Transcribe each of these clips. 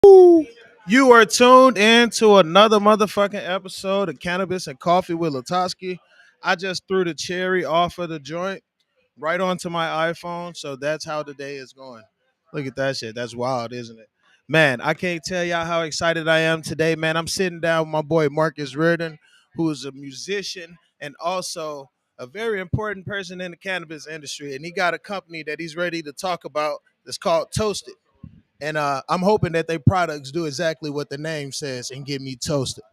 Woo! You are tuned in to another motherfucking episode of Cannabis and Coffee with LaTosque. I just threw the cherry off of the joint right onto my iPhone, so that's how the day is going. Look at that shit. That's wild, isn't it? Man, I can't tell y'all how excited I am today, man. I'm sitting down with my boy Marcus Reardon, who is a musician and also a very important person in the cannabis industry. And he got a company that he's ready to talk about that's called Toasted. And I'm hoping that their products do exactly what the name says and get me toasted.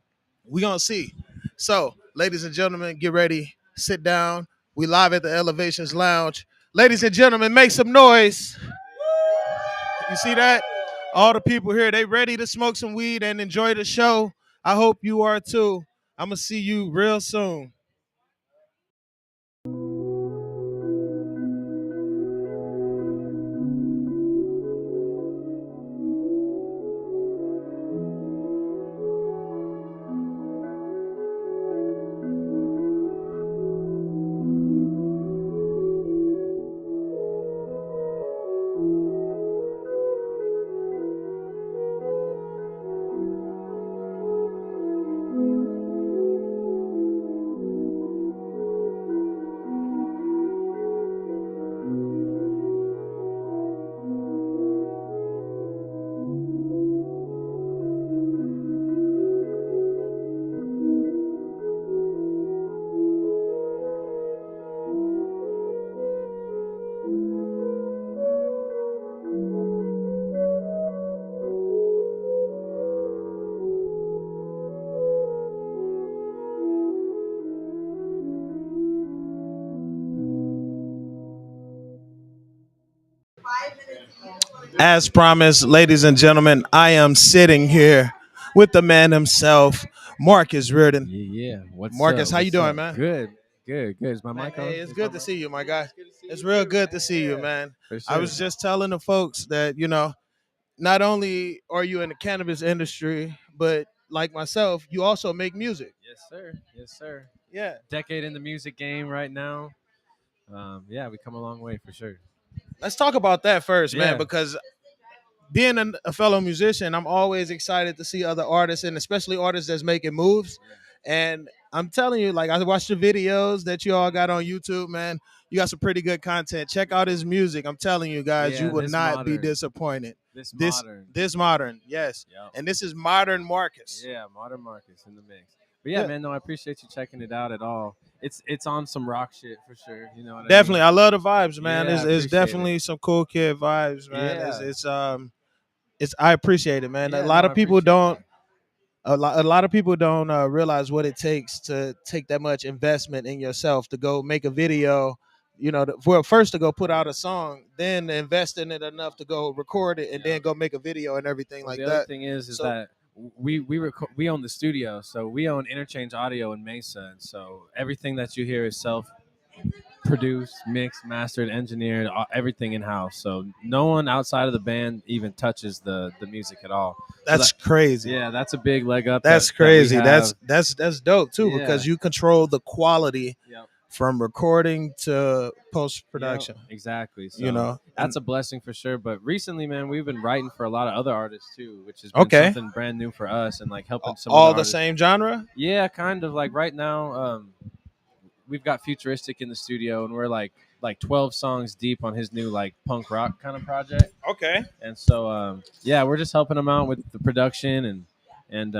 We gonna see. So, ladies and gentlemen, get ready, sit down. We live at the Elevations Lounge. Ladies and gentlemen, make some noise. You see that? All the people here, they ready to smoke some weed and enjoy the show. I hope you are too. I'm gonna see you real soon. As promised, ladies and gentlemen, I am sitting here with the man himself, Marcus Reardon. Yeah. Marcus, how you doing, man? Good. Is my mic on? Hey, it's good to see you, my guy. It's real good to see you, man. For I sure. was just telling the folks that, not only are you in the cannabis industry, but like myself, you also make music. Yes, sir. Yeah. Decade in the music game right now. Yeah, we come a long way for sure. Let's talk about that first, man, Yeah. because being a fellow musician, I'm always excited to see other artists and especially artists that's making moves. And I'm telling you, like, I watched the videos that you all got on YouTube, man. You got some pretty good content. Check out his music. I'm telling you guys, Yeah, you will this not be modern. disappointed. This This modern. this modern, yes. Yep. And this is modern Marcus. Yeah, modern Marcus in the mix. But yeah, Yeah. man, no, I appreciate you checking it out at all. It's on some rock shit for sure. You know what Definitely, I I mean? love the vibes, man. Yeah, I It's appreciate definitely some cool kid vibes, man. Yeah. It's I appreciate it, man. A Yeah, lot no, of I people appreciate don't that. a lot of people don't realize what it takes to take that much investment in yourself to go make a video. For first to go put out a song, then invest in it enough to go record it, and Yeah. then go make a video and everything Well, like the other that. thing is So that we own the studio, so we own Interchange Audio in Mesa, and so everything that you hear is self produced, mixed, mastered, engineered, everything in house. So no one outside of the band even touches the music at all. that's crazy. Yeah, that's a big leg up. That's that we crazy. have. That's dope too, Yeah. because you control the quality Yep. from recording to post production. Yep, exactly. So And that's a blessing for sure. But recently, man, we've been writing for a lot of other artists too, which has been okay, something brand new for us and like helping some all other the artists. same genre. Yeah, kind of like right now, we've got Futuristic in the studio, and we're like 12 songs deep on his new like punk rock kind of project. Okay. And so yeah, we're just helping him out with the production and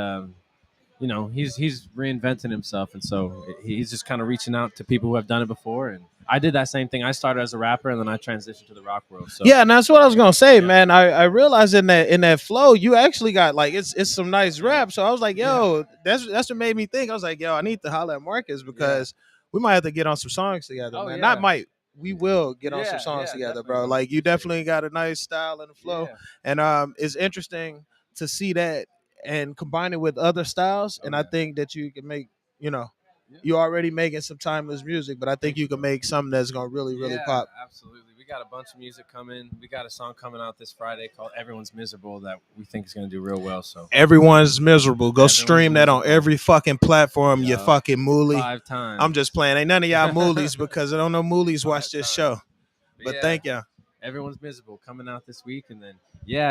he's reinventing himself, and so he's just kind of reaching out to people who have done it before. And I did that same thing. I started as a rapper, and then I transitioned to the rock world. So Yeah, and that's what I was gonna say, Yeah. man. I realized in that flow, you actually got like it's some nice rap. So I was like, yo, that's what made me think. I was like, yo, I need to holler at Marcus because we might have to get on some songs together, Oh, man. yeah. Not might. We will get on some Yeah, songs yeah, together, definitely, bro. bro. Like you Appreciate it. definitely got a nice style and flow. Yeah. And it's interesting to see that and combine it with other styles. Oh, And I yeah. think that you can make, Yeah. you're already making some timeless music, but I think you can make something that's gonna really Yeah, pop. absolutely. We got a bunch of music coming. We got a song coming out this Friday called "Everyone's Miserable" that we think is going to do real well. So Everyone's miserable. Go Everyone's stream that on miserable. every fucking platform, you Yeah. fucking mooly. 5 times. I'm just playing. Ain't none of y'all moolies because I don't know moolies watch 5 this times. show. But yeah. thank y'all. everyone's miserable coming out this week, and then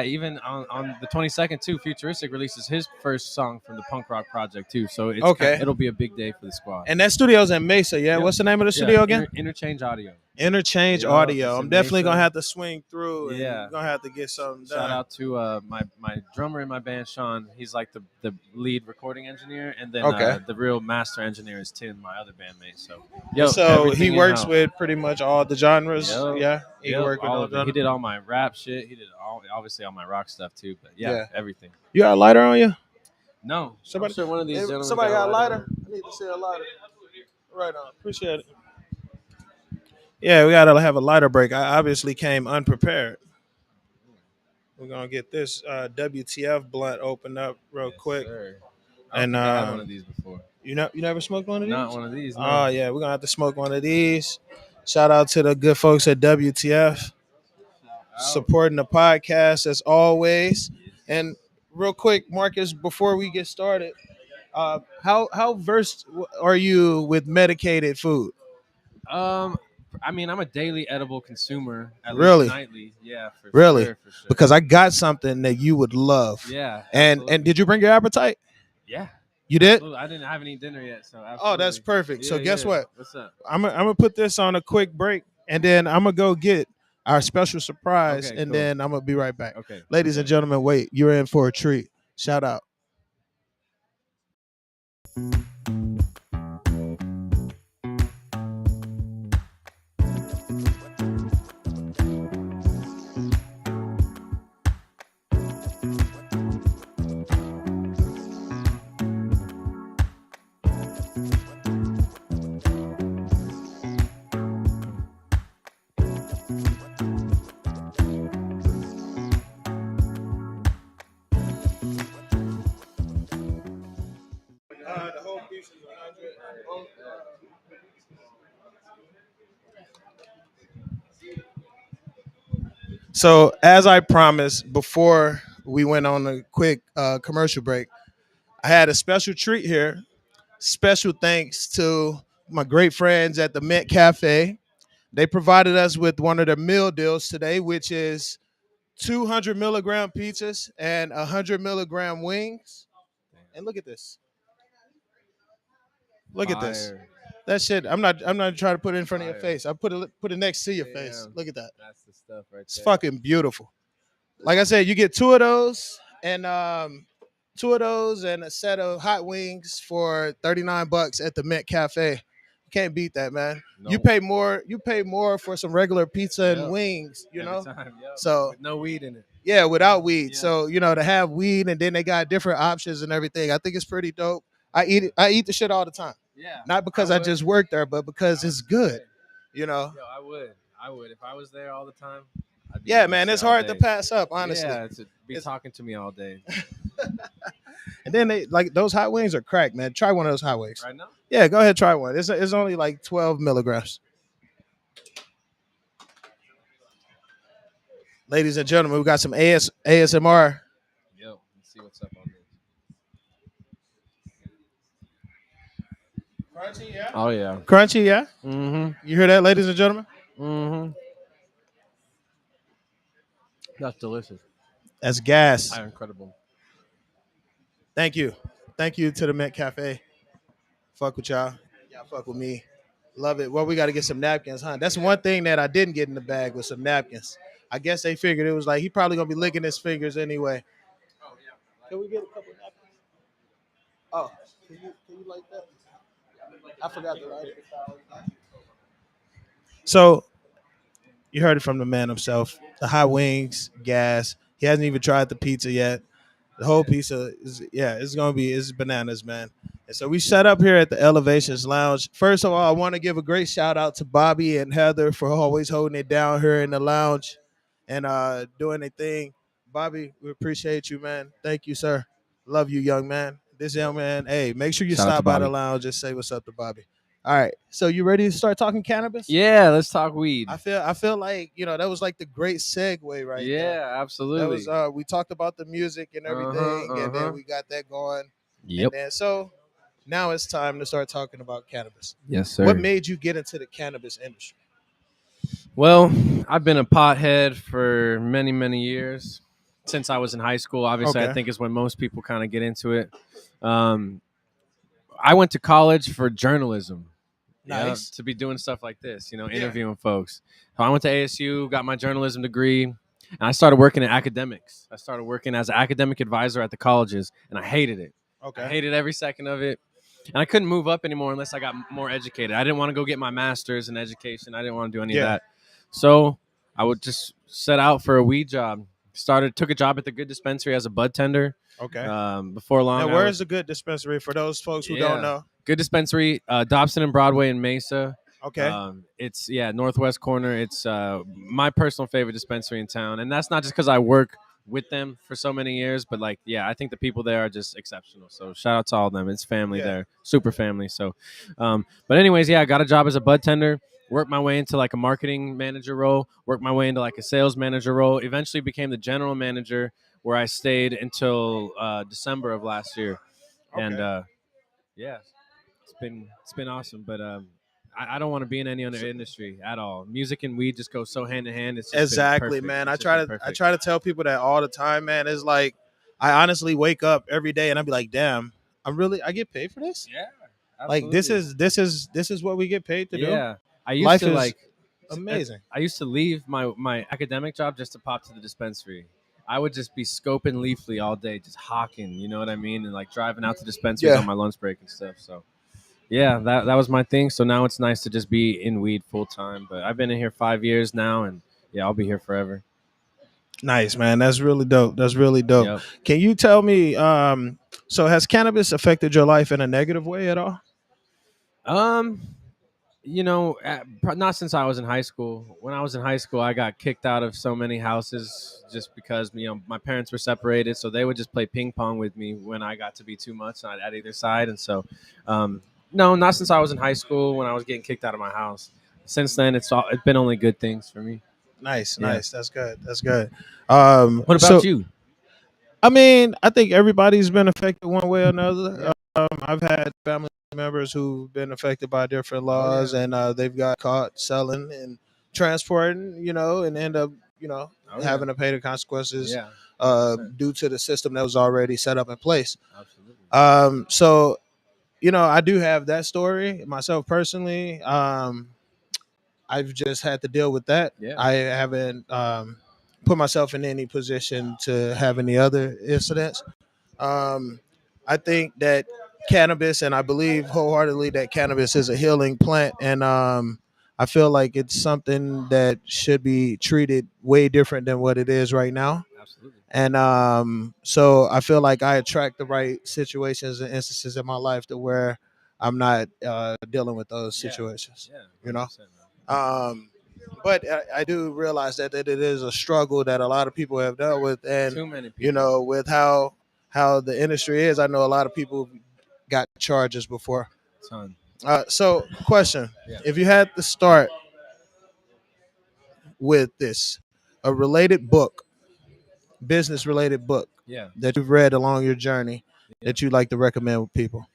even on the 22nd too, Futuristic releases his first song from the punk rock project too. So Okay. it'll be a big day for the squad. And that studio's in Mesa, yeah? Yep. What's the name of the studio again? Interchange Audio. Interchange Yep, Audio. it's I'm in definitely Mesa. gonna have to swing through and Yeah. gonna have to get something done. Shout out to my drummer in my band, Sean. He's like the lead recording engineer, and then Okay. the real master engineer is Tim, my other bandmate. So So he everything works in-house. with pretty much all the genres. Yep. Yeah, he Yep, worked with all all of it. genres. He did all my rap shit. He did obviously all my rock stuff too. But Yeah. everything. You got a lighter on you? No, Somebody, I'm sure one of these gentlemen somebody got a lighter? on. I need to see a lighter. Right on. Appreciate it. Yeah, we gotta have a lighter break. I obviously came unprepared. We're gonna get this WTF blunt opened up real quick. Sir. I And don't think I had one of these before. you never smoked one of these? Not one of these. No. Oh yeah, we're gonna have to smoke one of these. Shout out to the good folks at WTF supporting the podcast as always. And real quick, Marcus, before we get started, how versed are you with medicated food? I mean, I'm a daily edible consumer, at Really? least nightly. Yeah, for Really? sure, for sure. Because I got something that you would love. Yeah, And absolutely. did you bring your appetite? Yeah. You did? Absolutely. I haven't eaten dinner yet, so absolutely. Oh, that's perfect. So guess what? What's up? I'm gonna put this on a quick break, and then I'm gonna go get our special surprise, Okay, and cool. then I'm gonna be right back. Okay. Ladies and gentlemen, wait, you're in for a treat. Shout out. The whole piece is 100. So, as I promised before we went on a quick commercial break, I had a special treat here. Special thanks to my great friends at the Mint Cafe. They provided us with one of their meal deals today, which is 200 milligram pizzas and 100 milligram wings. And look at this. Look at this. Fire. That shit. I'm not trying to put it in front of your Fire. face. I put it next to your face. Damn. Look at that. That's the stuff right It's there. fucking beautiful. Like I said, you get two of those and a set of hot wings for $39 at the Mint Cafe. You can't beat that, man. No. You pay more for some regular pizza and Yep. wings, you Every know? time, yep. So With no weed in it. yeah, without weed. Yeah. So, to have weed and then they got different options and everything. I think it's pretty dope. I eat the shit all the time. Yeah. Not because I just work there, but because it's good. You know? Yo, I would. If I was there all the time. I'd be Yeah, eating man, that it's shit all hard to day. pass up, honestly. Yeah, be talking to me all day. And then they like those hot wings are crack, man. Try one of those hot wings. Right now? Yeah, go ahead, try one. It's only like 12 milligrams. Ladies and gentlemen, we got some ASMR. Yo, let's see what's up on this. Crunchy, yeah. Oh yeah. Crunchy, yeah. Mm-hmm. You hear that, ladies and gentlemen? Mm-hmm. That's delicious. That's gas. That's incredible. Thank you to the Mint Cafe. Fuck with y'all. Y'all fuck with me. Love it. Well, we got to get some napkins, huh? That's one thing that I didn't get in the bag was some napkins. I guess they figured it was like he probably gonna be licking his fingers anyway. Can we get a couple of napkins? Oh, can you like that? I forgot to light it. So you heard it from the man himself. The hot wings, gas. He hasn't even tried the pizza yet. The whole pizza it's bananas, man. And so we set up here at the Elevations Lounge. First of all, I want to give a great shout out to Bobby and Heather for always holding it down here in the lounge and doing their thing. Bobby, we appreciate you, man. Thank you, sir. Love you, young man. This young man, hey, make sure you Shout out stop to by the Bobby. lounge and say what's up to Bobby. All right. So you ready to start talking cannabis? Yeah, let's talk weed. I feel like, that was like the great segue right there. Yeah, absolutely. That was we talked about the music and everything, and then we got that going. Yep. And then, so now it's time to start talking about cannabis. Yes, sir. What made you get into the cannabis industry? Well, I've been a pothead for many, many years since I was in high school. Obviously, I Okay. think is when most people kind of get into it. Um, I went to college for journalism. Yeah, Nice. to be doing stuff like this, Yeah. interviewing folks. So I went to ASU, got my journalism degree, and I started working in academics. I started working as an academic advisor at the colleges, and I hated it. I Okay. hated every second of it. And I couldn't move up anymore unless I got more educated. I didn't want to go get my master's in education. I didn't want to do any of Yeah. that. So I would just set out for a weed job. Took a job at the Good Dispensary as a bud tender. Okay. Before Now, long, I where's was the good dispensary for those folks who don't yeah, know? Good Dispensary, Dobson and Broadway in Mesa. Okay. It's northwest corner. It's my personal favorite dispensary in town, and that's not just because I work with them for so many years, but like I think the people there are just exceptional. So shout out to all of them. It's family Yeah. there, super family. So, but anyways, I got a job as a bud tender. Worked my way into like a marketing manager role. Worked my way into like a sales manager role. Eventually became the general manager, where I stayed until December of last year, and Okay. yeah, it's been awesome, but I don't want to be in any other So, industry at all. Music and weed just go so hand in hand. It's just been exactly, perfect. man. It's just been I perfect. try to tell people that all the time, man. It's like I honestly wake up every day and I be like, damn, I get paid for this? Yeah, Like absolutely. this is what we get paid to do? Yeah, I used Life to is like. amazing. I used to leave my academic job just to pop to the dispensary. I would just be scoping Leafly all day, just hawking. You know what I mean? And like driving out to dispensaries on Yeah. my lunch break and stuff. So yeah, that was my thing. So now it's nice to just be in weed full time. But I've been in here 5 years now, and yeah, I'll be here forever. Nice, man. That's really dope. That's really dope. Yep. Can you tell me so has cannabis affected your life in a negative way at all? Um, not since I was in high school. When I was in high school, I got kicked out of so many houses just because my parents were separated, so they would just play ping pong with me when I got to be too much at either side, and so, no, not since I was in high school when I was getting kicked out of my house. Since then, it's been only good things for me. Nice, Yeah. nice. That's good. That's good. What about So you? I mean, I think everybody's been affected one way or another. Yeah. I've had family members who've been affected by different Oh laws, yeah. and they've got caught selling and transporting, and end up, Oh yeah. having to pay the consequences Yeah. 100%. due to the system that was already set up in place. Absolutely. So I do have that story myself personally. I've just had to deal with that. Yeah. I haven't put myself in any position to have any other incidents. Um, I think that cannabis, and I believe wholeheartedly that cannabis is a healing plant, and I feel like it's something that should be treated way different than what it is right now. Absolutely. And so I feel like I attract the right situations and instances in my life to where I'm not dealing with those Yeah. situations. Yeah. You know, 100%, man. um, but I do realize that it is a struggle that a lot of people have dealt with, and Too many people. with how the industry is, I know a lot of people got charges before. Ton. So, question: Yeah. if you had to start with this, a related book, business related book Yeah. that you've read along your journey Yeah. that you'd like to recommend with people.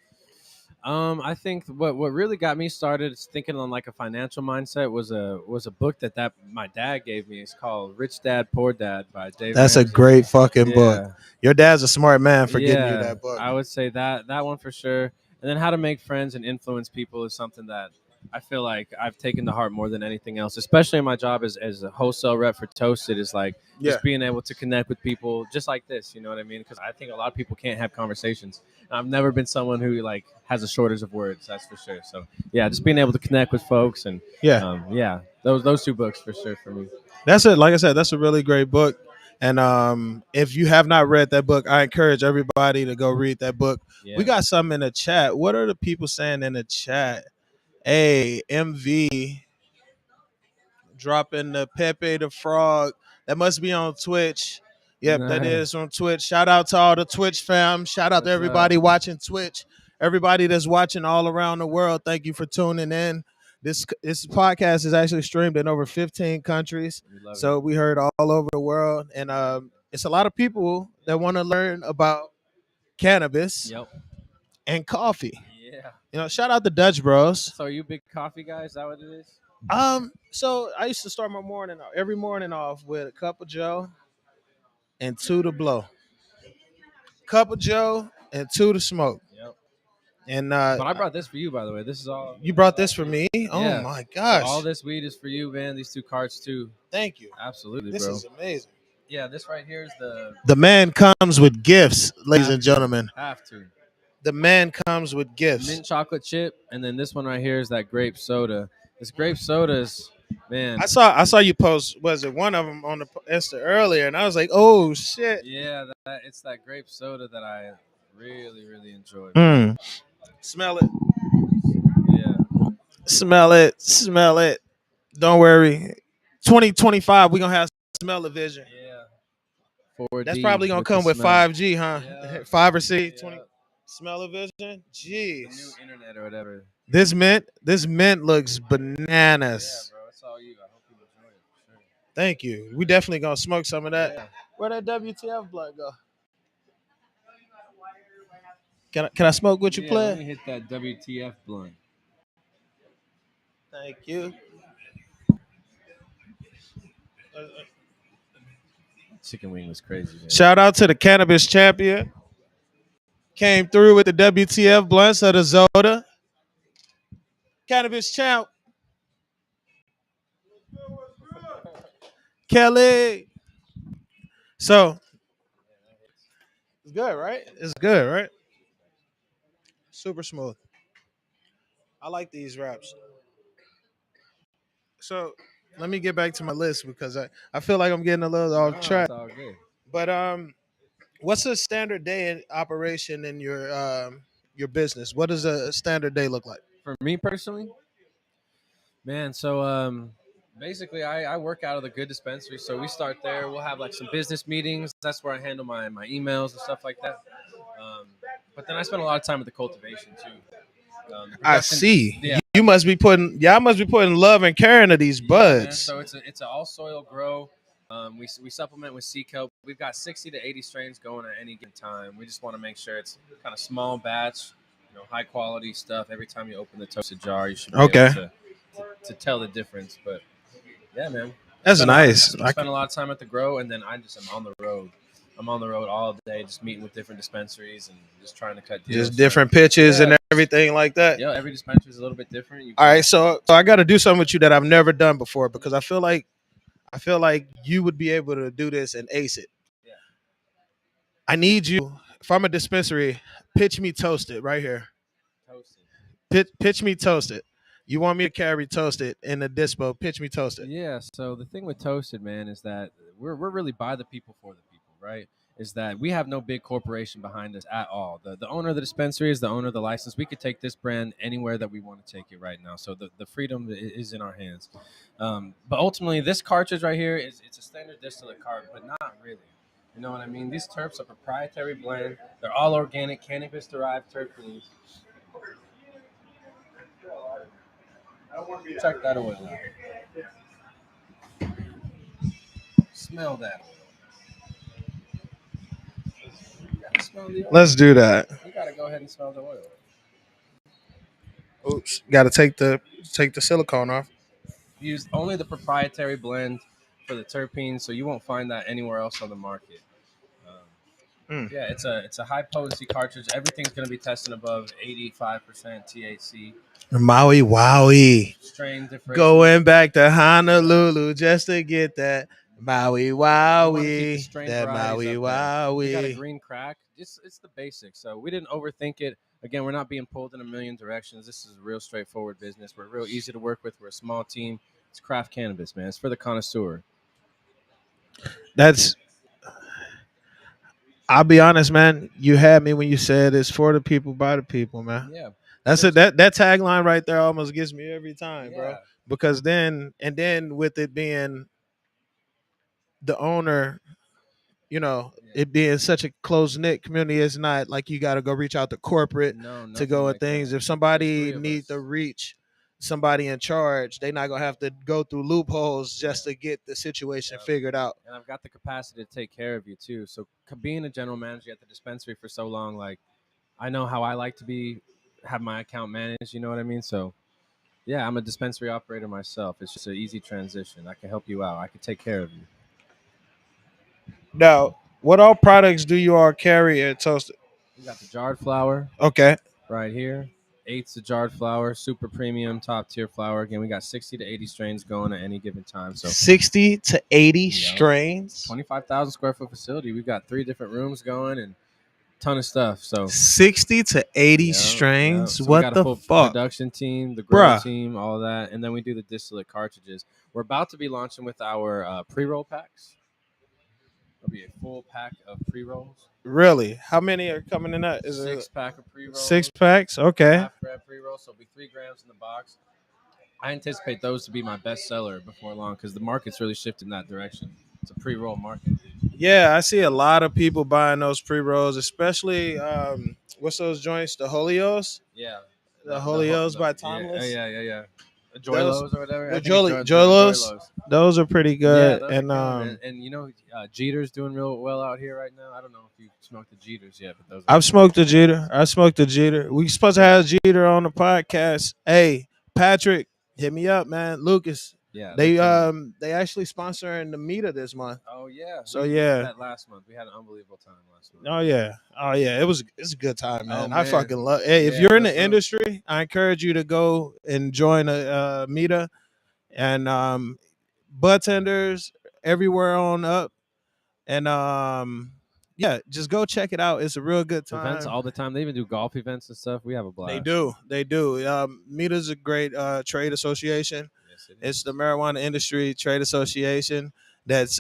I think what really got me started thinking on like a financial mindset was a book that my dad gave me. It's called Rich Dad Poor Dad by Dave That's a Ramsey. great fucking book. Yeah, Your dad's a smart man for getting you yeah, that book. I would say that one for sure. And then How to Make Friends and Influence People is something that I feel like I've taken to heart more than anything else, especially in my job as a wholesale rep for Toasted. Is like Yeah. just being able to connect with people just like this. You know what I mean? Because I think a lot of people can't have conversations. I've never been someone who like has a shortage of words. That's for sure. So yeah, just being able to connect with folks and Yeah. yeah, those two books for sure for me. That's it. Like I said, that's a really great book. And if you have not read that book, I encourage everybody to go read that book. We Yeah. got some in the chat. What are the people saying in the chat? Hey, MV dropping the Pepe the Frog. That must be on Twitch. Yep, that Nice. is on Twitch. Shout out to all the Twitch fam. Shout out to What's up? everybody watching Twitch. Everybody that's watching all around the world. Thank you for tuning in. This podcast is actually streamed in over 15 countries. We love So it. we heard all over the world. And it's a lot of people that want to learn about cannabis Yep. and coffee. Yeah. Shout out to Dutch Bros. So are you a big coffee guy? Is that what it is? So I used to start my morning every morning off with a cup of Joe and two to blow. Cup of Joe and two to smoke. Yep. And But I brought this for you, by the way. This is all. you brought All this for for you. me? Oh Yeah. my So all gosh. this weed is for you, man. These 2 carts too. Thank you. Absolutely, This bro. is amazing. Yeah, this right here is the The man comes with gifts, ladies have and to, gentlemen. have to. The man comes with gifts. Mint chocolate chip, and then this one right here is that grape soda. This grape soda is, man. I saw you post, was it one of them on the Insta earlier, and I was like, oh shit. Yeah, it's that grape soda that I really, really enjoy. Mm. Smell it. Yeah. Smell it. Smell it. Don't worry. 2025, we're gonna have smell-o-vision. Yeah. That's 4D probably gonna with the come with smell. 5G, huh? Yeah. 5 or 6, Yeah. 20 smell-o-vision. The new Jeez. internet or whatever. This mint looks Yeah, bananas. bro. It's all you. I hope you enjoy it for sure. Thank you. We definitely gonna smoke some of that. Yeah. Where that WTF blunt go? Can I smoke with you, Yeah, let player? me hit that WTF blunt. Thank you. Chicken wing was crazy, man. Shout out to the cannabis champion. Came through with the WTF blunts of the Zoda. Cannabis champ. Kelly. So it's good, right? It's good, right? Super smooth. I like these wraps. So let me get back to my list because I feel like I'm getting a little off No, track. it's all good. But what's a standard day in operation in your business? What does a standard day look like? For me personally, man, so basically I work out of the good dispensary. So we start there. We'll have like some business meetings. That's where I handle my emails and stuff like that. Um, but then I spend a lot of time with the cultivation too. The I production, see. yeah, You must be putting y'all must be putting love and care into these yeah, man. buds. So it's an all soil grow. We supplement with sea kelp. We've got 60 to 80 strains going at any given time. We just want to make sure it's kind of small batch, high quality stuff. Every time you open the toasted jar, you should be Okay. able to tell the difference. But yeah, man, That's nice. spend a lot of time at the grow, and then I just am on the road. I'm on the road all day, just meeting with different dispensaries and just trying to cut deals. Just different pitches Yeah. and everything like that. Yeah, every dispensary is a little bit different. All right, so I got to do something with you that I've never done before because I feel like you would be able to do this and ace it. Yeah. I need you. If I'm a dispensary, pitch me toasted right here. Toasted. Pitch me toasted. You want me to carry toasted in the dispo? Pitch me toasted. Yeah. So the thing with Toasted, man, is that we're really by the people for the people, right? Is that we have no big corporation behind us at all. The owner of the dispensary is the owner of the license. We could take this brand anywhere that we want to take it right now. So the freedom is in our hands. But ultimately, this cartridge right here it's a standard distillate cart, but not really. You know what I mean? These terps are proprietary blend. They're all organic, cannabis derived terpenes. Check that oil out. Smell that oil. Smell the oil. Let's do that. You gotta go ahead and smell the oil. Oops. Got to take the silicone off. Use only the proprietary blend for the terpenes, so you won't find that anywhere else on the market. Yeah, it's a high potency cartridge. Everything's gonna be testing above 85% THC. Maui Wowie. Strain differentiation. Going back to Honolulu just to get that Maui You want to keep the Wowie. strain That varieties Maui up there. We got a Wowie. green crack. It's the basics. So we didn't overthink it. Again, we're not being pulled in a million directions. This is a real straightforward business. We're real easy to work with. We're a small team. It's craft cannabis, man. It's for the connoisseur. That's. I'll be honest, man. You had me when you said it's for the people by the people, man. Yeah. That's it. That tagline right there almost gets me every time, bro. Yeah. Because then with it being the owner, it being such a close knit community, it's not like you got to go reach out to corporate No, to go like and things. that. If somebody Three of needs us. to reach somebody in charge, they're not gonna have to go through loopholes just to get the situation figured out. And I've got the capacity to take care of you too. So being a general manager at the dispensary for so long, like I know how I like to have my account managed. You know what I mean? So Yeah, I'm a dispensary operator myself. It's just an easy transition. I can help you out. I can take care of you. Now, what all products do you all carry at Toasted? We got the jarred flower Okay. right here. Eight's the jarred flower, super premium, top tier flower. Again, we got 60 to 80 strains going at any given time. So 60 to 80 you know, strains. 25,000 square foot facility. We've got 3 different rooms going and ton of stuff. So 60 to 80 yeah. strains. So we What got a the full fuck? production team, the grow Bruh. team, all of that, and then we do the distillate cartridges. We're about to be launching with our pre-roll packs. There'll be a full pack of pre-rolls, Really? How many are coming in that? Is it 6 pack of six pre-rolls, packs? Okay. half gram pre-rolls, so it'll be 3 grams in the box. I anticipate those to be my best seller before long because the market's really shifted in that direction. It's a pre-roll market. Yeah, I see a lot of people buying those pre rolls, especially what's those joints? The Holios? Yeah, The Holios by Timeless. yeah. Those Joylos or whatever. the I think it's Jolos, Joylos. those are pretty Yeah, good. those are And killing it. And Jeter's doing real well out here right now. I don't know if you smoked the Jeters yet, but those are I've killing smoked a Jeter. I smoked a Jeter. We supposed to have Jeter on the podcast. Hey, Patrick, hit me up, man. Lucas. Yeah, they're killing it. They actually sponsoring the Meta this month. Oh yeah, So we did yeah. that last month. We had an unbelievable time last month. Oh yeah. Oh yeah. It's a good time, Oh man. I fucking man, love. Hey, if yeah, you're in real the for real. industry, I encourage you to go and join a Meta and bartenders everywhere on up and yeah, just go check it out. It's a real good Events time. all the time. They even do golf events and stuff. We have a They blast. do. They do. Meta's a great trade association. Yes, it It's is. the Marijuana Industry Trade Association. That's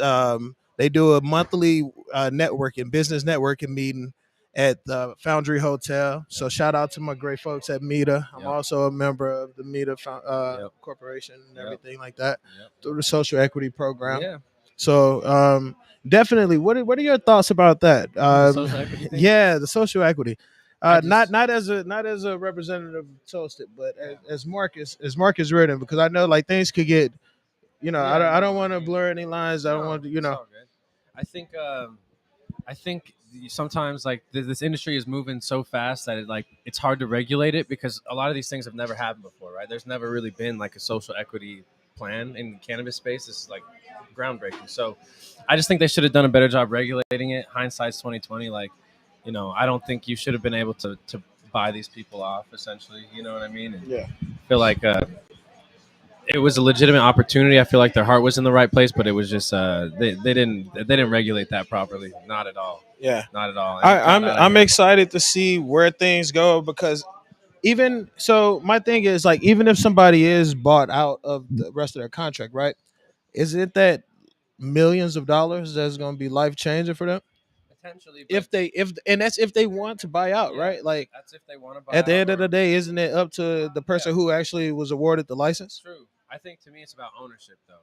they do a monthly business networking meeting at the Foundry Hotel. So shout out to my great folks at Meta. I'm Yep. also a member of the Meta Yep. Corporation and Yep. everything like that Yep. through the social equity program. Yeah. So definitely, what are your thoughts about that? The social equity thing. Yeah, the social equity. I Not just not as a representative of Toasted, but Yeah. as Marcus Reardon, because I know like things could get, Yeah, I don't no, I want to mean, blur any lines. I don't no, want to, it's all good. I think sometimes like this industry is moving so fast that it's hard to regulate it because a lot of these things have never happened before, right? There's never really been like a social equity plan in the cannabis space. This is like groundbreaking. So I just think they should have done a better job regulating it. Hindsight's 2020. I don't think you should have been able to buy these people off. Essentially, you know what I mean? And Yeah, I feel like it was a legitimate opportunity. I feel like their heart was in the right place, but it was just they didn't regulate that properly. Not at all. yeah. Not at all. And it got out of I'm hand. excited to see where things go because even so, my thing is like even if somebody is bought out of the rest of their contract, right? Is it that millions of dollars that's going to be life changing for them? Potentially, but If they if and that's if they want to buy out, yeah, right? Like that's if they want to buy at the out end of the or day, isn't it up to the yeah, person who actually was awarded the license? true. I think to me it's about ownership though.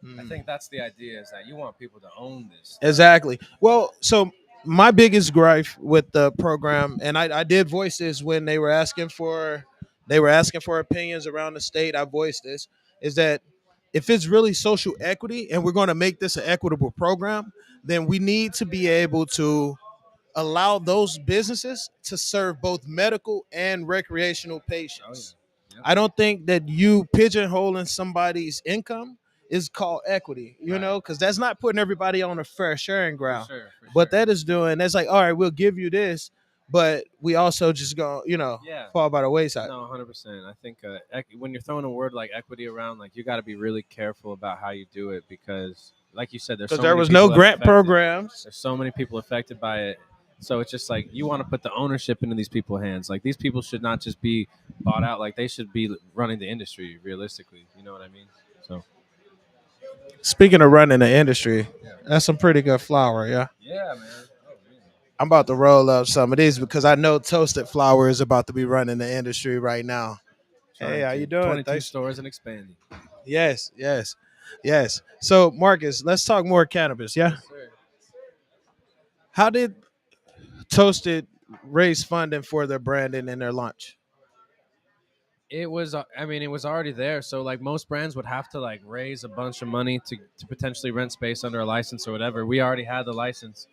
I Mm. think that's the idea is that you want people to own this stuff. Exactly. Well, so my biggest gripe with the program, and I did voice this when they were asking for opinions around the state. I voiced this is that if it's really social equity and we're going to make this an equitable program, then we need to be able to allow those businesses to serve both medical and recreational Oh patients. yeah. Yep. I don't think that you pigeonholing somebody's income is called equity, Right. because that's not putting everybody on a fair sharing For ground. sure. For What sure. that is doing, that's like, all right, we'll give you this, but we also just go, Yeah. fall by the wayside. No, 100%. I think when you're throwing a word like equity around, like you got to be really careful about how you do it because, like you said, there's Because so there many was no people that are grant affected. programs. There's so many people affected by it. So it's just like you want to put the ownership into these people's hands. Like these people should not just be bought out. Like they should be running the industry realistically. You know what I mean? So Speaking of running the industry, yeah, that's some pretty good flour, yeah. yeah, man. Oh man. I'm about to roll up some of these because I know Toasted Flour is about to be running the industry right now. Hey, Trying how to you doing? 22 Thanks. stores and expanding. Yes, yes, yes. So, Marcus, let's talk more cannabis. Yeah. Yes, sir. How did Toasted raise funding for their branding and their launch? It was I mean it was already there, so like most brands would have to like raise a bunch of money to potentially rent space under a license or whatever. We already had the license,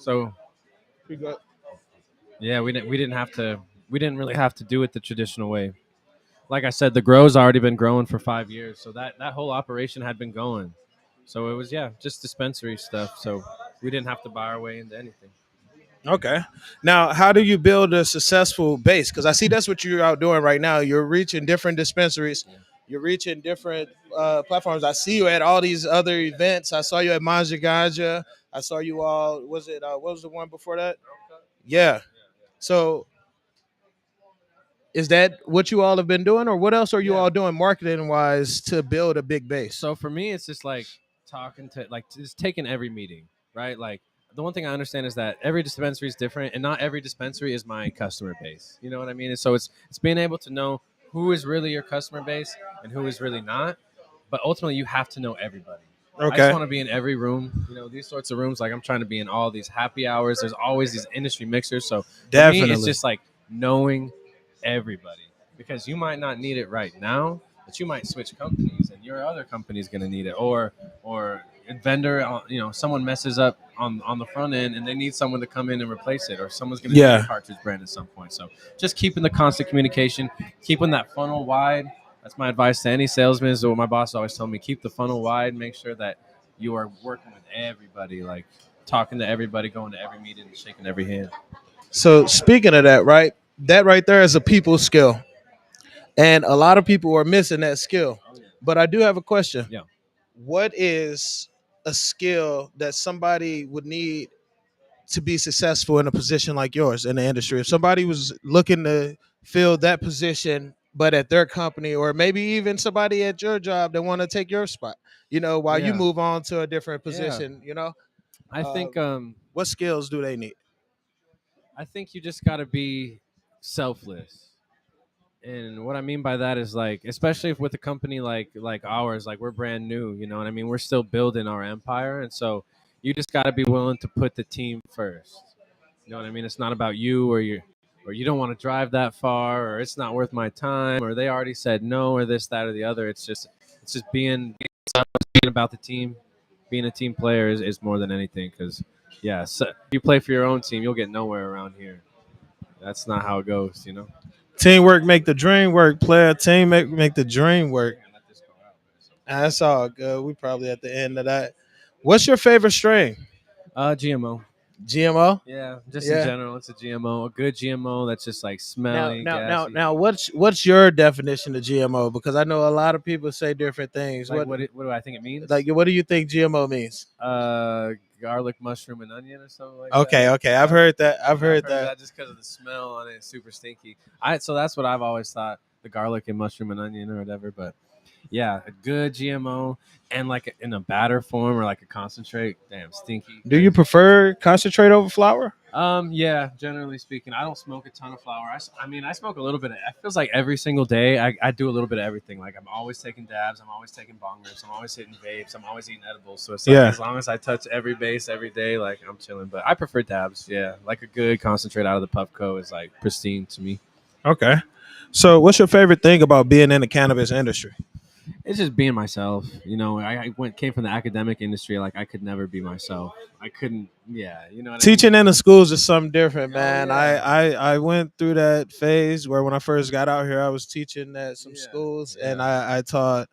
so Pretty good. yeah, we didn't really have to do it the traditional way. like I said, the grow's already been growing for 5 years, so that whole operation had been going. So it was just dispensary stuff. So we didn't have to buy our way into anything. Okay. Now, how do you build a successful base? Because I see that's what you're out doing right now. You're reaching different dispensaries. Yeah. You're reaching different platforms. I see you at all these other events. I saw you at Manja Ganja. I saw you all. Was it? What was the one before that? Yeah. So, is that what you all have been doing, or what else are you Yeah. all doing marketing wise to build a big base? So for me, it's just like talking to like just taking every meeting, right? Like the one thing I understand is that every dispensary is different, and not every dispensary is my customer base. You know what I mean? And so it's being able to know who is really your customer base and who is really not. But ultimately, you have to know everybody. I just Okay. want to be in every room. These sorts of rooms. Like I'm trying to be in all these happy hours. There's always these industry mixers. So for me, it's Definitely. just like knowing everybody because you might not need it right now, but you might switch companies and your other company is going to need it, or a vendor, someone messes up on the front end and they need someone to come in and replace it, or someone's going to need a Yeah. cartridge brand at some point. So just keeping the constant communication, keeping that funnel wide. That's my advice to any salesman. Is what my boss always told me: keep the funnel wide, make sure that you are working with everybody, like talking to everybody, going to every meeting, and shaking every hand. So speaking of that, right? That right there is a people skill. And a lot of people are missing that skill. Oh yeah. But I do have a question. Yeah. What is a skill that somebody would need to be successful in a position like yours in the industry? If somebody was looking to fill that position, but at their company, or maybe even somebody at your job that want to take your spot, while you Yeah. move on to a different Yeah. position, I uh, think what skills do they need? you just got to be selfless. And what I mean by that is like, especially if with a company like ours, like we're brand new, you know what I mean? We're still building our empire, and so you just got to be willing to put the team first. You know what I mean? It's not about you or you don't want to drive that far, or it's not worth my time, or they already said no, or this, that, or the other. It's just being about the team, being a team player is more than anything. Because yeah, so if you play for your own team, you'll get nowhere around here. That's not how it goes. Teamwork make the dream work, player. Team make the dream work. Let this go out, man. That's all good. We probably at the end of that. What's your favorite strain? GMO. GMO. Yeah, just in Yeah. general, it's a GMO, a good GMO that's just like Now, smelly, now, now, gassy. now, what's your definition of GMO? Because I know a lot of people say different things. Like what do I think it means? What do you think GMO means? Garlic, mushroom, and onion, or something like that. Okay, okay, I've Yeah, heard that. I've I've heard heard that. that just because of the smell on it, it's super stinky. So that's what I've always thought: the garlic and mushroom and onion or whatever. But yeah, a good GMO and like in a batter form or like a concentrate. Damn, stinky, Do you crazy. prefer concentrate over flour? Yeah, generally speaking, I don't smoke a ton of flower. I mean, I smoke a little bit. It feels like every single day I do a little bit of everything. Like I'm always taking dabs, I'm always taking bong rips, I'm always hitting vapes, I'm always eating edibles. So it's like Yeah. as long as I touch every base every day, like I'm chilling. But I prefer dabs. Yeah, like a good concentrate out of the Puffco is like pristine to me. Okay. So, what's your favorite thing about being in the cannabis industry? It's just being myself. I came from the academic industry. Like I could never be myself. I couldn't. Yeah, you know what I mean. Teaching in the schools is something different, Oh man. I, yeah, I I went through that phase where when I first got out here, I was teaching at some yeah, schools, and yeah, I taught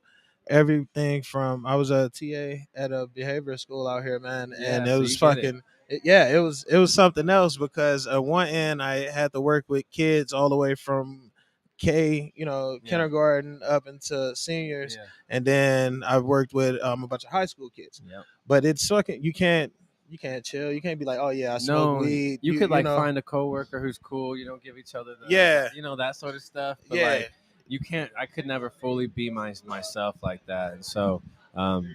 everything from I was a TA at a behavior school out here, man, yeah. and it So was you get it. fucking yeah, it was something else because at one end I had to work with kids all the way from Yeah, kindergarten up into seniors, yeah. and then I worked with a bunch of high school kids. Yep. But it's fucking you can't chill. You can't be like, oh yeah, I smoke No, weed. you You could you like know find a coworker who's cool. You don't give each other yeah that sort of stuff. But yeah. like, you can't. I could never fully be myself like that. And so,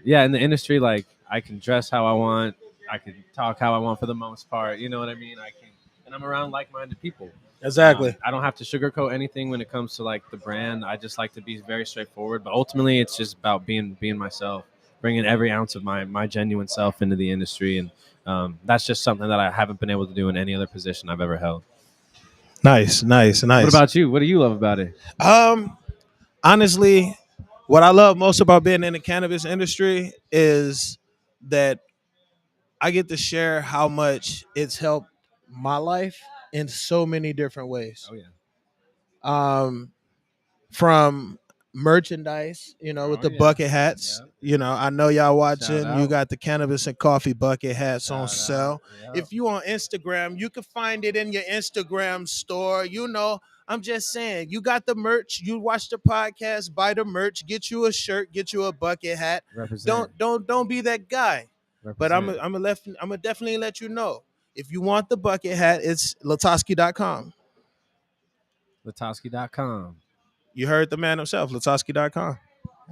yeah, in the industry, like I can dress how I want. I can talk how I want for the most part. You know what I mean? I can, and I'm around like-minded people. Exactly. I don't have to sugarcoat anything when it comes to like the brand. I just like to be very straightforward. But ultimately, it's just about being myself, bringing every ounce of my genuine self into the industry, and that's just something that I haven't been able to do in any other position I've ever held. Nice, nice, What nice. about you? What do you love about it? Um, Honestly, what I love most about being in the cannabis industry is that I get to share how much it's helped my life in so many different ways. Oh yeah, Um, from merchandise, with Oh the yeah. bucket hats. Yep. I know y'all Shout watching. You out. got the Cannabis and Coffee bucket hats on Shout out. sale. Yep. If you on Instagram, you can find it in your Instagram store. I'm just saying, you got the merch. You watch the podcast, buy the merch, get you a shirt, get you a bucket hat. Represent. Don't be that guy. But Represent. I'm gonna definitely let you know. If you want the bucket hat, it's LaTosque.com. LaTosque.com. You heard the man himself, LaTosque.com.